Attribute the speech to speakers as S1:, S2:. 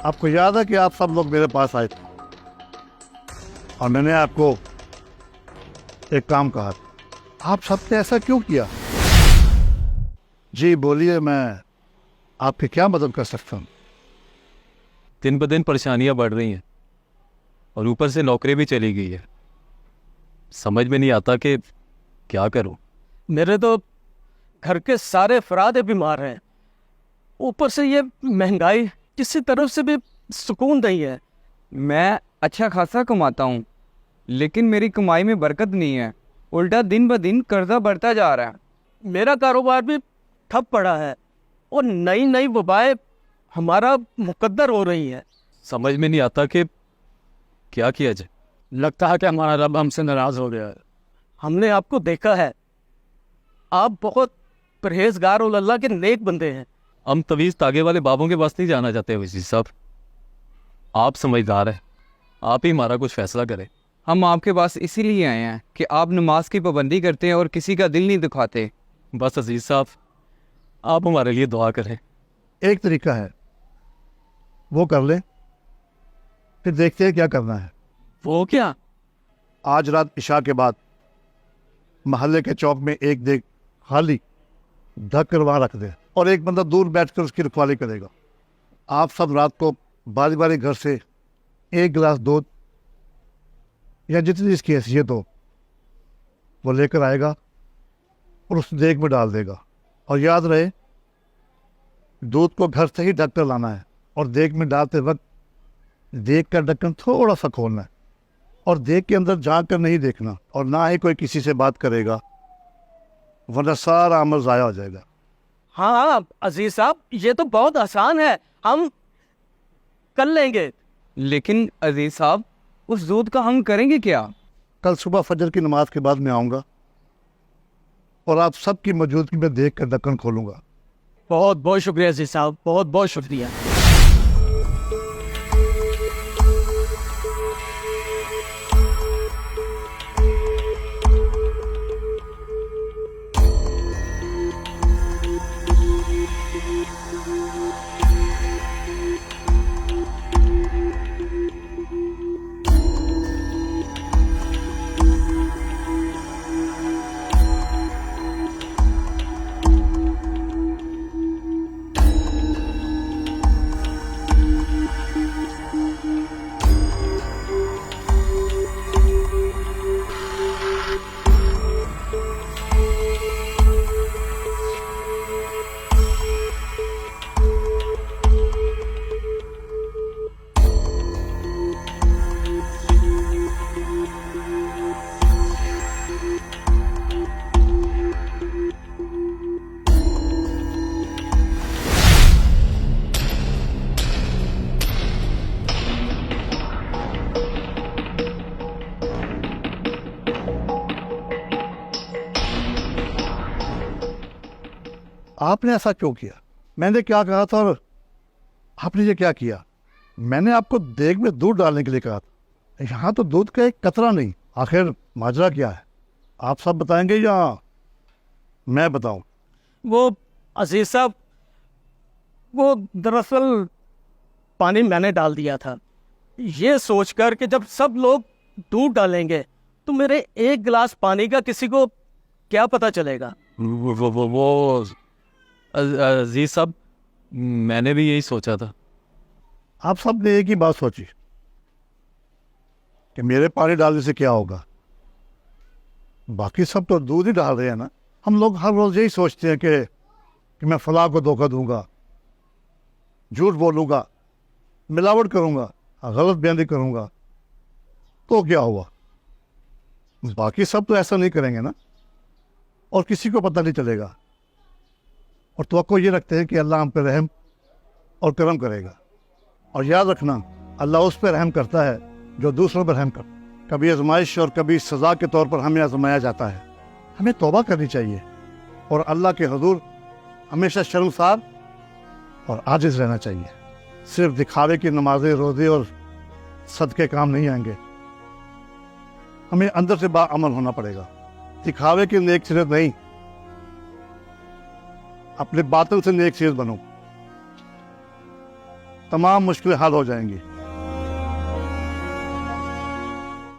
S1: आपको याद है कि आप सब लोग मेरे पास आए थे और मैंने आपको एक काम कहा था। आप सबने ऐसा क्यों किया? जी बोलिए, मैं आपकी क्या मदद कर सकता हूँ?
S2: दिन ब दिन परेशानियां बढ़ रही हैं और ऊपर से नौकरी भी चली गई है। समझ में नहीं आता कि क्या करूं।
S3: मेरे तो घर के सारे अफराद बीमार हैं, ऊपर से ये महंगाई किसी तरफ से भी सुकून नहीं है।
S4: मैं अच्छा खासा कमाता हूँ, लेकिन मेरी कमाई में बरकत नहीं है। उल्टा दिन ब दिन कर्जा बढ़ता जा रहा है।
S3: मेरा कारोबार भी ठप पड़ा है और नई नई वबाएं हमारा मुकद्दर हो रही है।
S2: समझ में नहीं आता कि क्या किया जाए।
S3: लगता है कि हमारा रब हमसे नाराज हो गया है। हमने आपको देखा है, आप बहुत परहेजगार और अल्लाह के नेक बंदे हैं।
S2: हम तवीज़ तागे वाले बाबों के पास नहीं जाना चाहते वजीर साहब। आप समझदार हैं, आप ही हमारा कुछ फैसला करें।
S4: हम आपके पास इसीलिए आए हैं कि आप नमाज की पाबंदी करते हैं और किसी का दिल नहीं दुखाते।
S2: बस अजीज़ साहब, आप हमारे लिए दुआ करें।
S1: एक तरीका है, वो कर लें, फिर देखते हैं क्या करना है।
S3: वो क्या?
S1: आज रात इशा के बाद मोहल्ले के चौक में एक देग खाली ढक कर वहाँ रख दे और एक बंदा दूर बैठकर उसकी रखवाली करेगा। आप सब रात को बारी बारी घर से एक गिलास दूध या जितनी इसकी हैसियत हो वो लेकर आएगा और उस देग में डाल देगा। और याद रहे, दूध को घर से ही ढक कर लाना है और देग में डालते वक्त देग का ढक्कन थोड़ा सा खोलना है और देग के अंदर झांक कर नहीं देखना और ना ही कोई किसी से बात करेगा, वरना सारा अमल ज़ाया हो जाएगा।
S3: हाँ अजीज साहब, ये तो बहुत आसान है, हम कर लेंगे।
S4: लेकिन अजीज साहब, उस दूध का हम करेंगे क्या?
S1: कल सुबह फजर की नमाज के बाद मैं आऊँगा और आप सबकी मौजूदगी में देख कर ढक्कन खोलूँगा।
S3: बहुत बहुत शुक्रिया अजीज साहब, बहुत बहुत शुक्रिया।
S1: आपने ऐसा क्यों किया? मैंने क्या कहा था और आपने ये क्या किया? मैंने आपको देग में दूध डालने के लिए कहा था, यहाँ तो दूध का एक कतरा नहीं। आखिर माजरा क्या है, आप सब बताएंगे या मैं बताऊं?
S3: वो अजीज साहब, वो दरअसल पानी मैंने डाल दिया था, ये सोचकर कि जब सब लोग दूध डालेंगे तो मेरे एक गिलास पानी का किसी को क्या पता चलेगा।
S2: वो अजीज साहब, मैंने भी यही सोचा था।
S1: आप सब ने एक ही बात सोची कि मेरे पानी डालने से क्या होगा। बाकी सब तो दूध ही डाल रहे हैं ना। हम लोग हर रोज़ यही सोचते हैं कि मैं फलां को धोखा दूंगा, झूठ बोलूँगा, मिलावट करूँगा, गलत बयानी करूँगा, तो क्या हुआ? बाकी सब तो ऐसा नहीं करेंगे ना और किसी को पता नहीं चलेगा। और तवक्को ये रखते हैं कि अल्लाह हम पे रहम और करम करेगा। और याद रखना, अल्लाह उस पर रहम करता है जो दूसरों पर रहम करता है। कभी आजमाइश और कभी सज़ा के तौर पर हमें आजमाया जाता है। हमें तौबा करनी चाहिए और अल्लाह के हुजूर हमेशा शर्मसार और आजिज़ रहना चाहिए। सिर्फ दिखावे की नमाजें, रोज़े और सदके काम नहीं आएंगे। हमें अंदर से बाअमल होना पड़ेगा। दिखावे की नेक सीरत नहीं, अपने बातन से नेक सीरत बनो। तमाम मुश्किलें हल हो जाएंगी।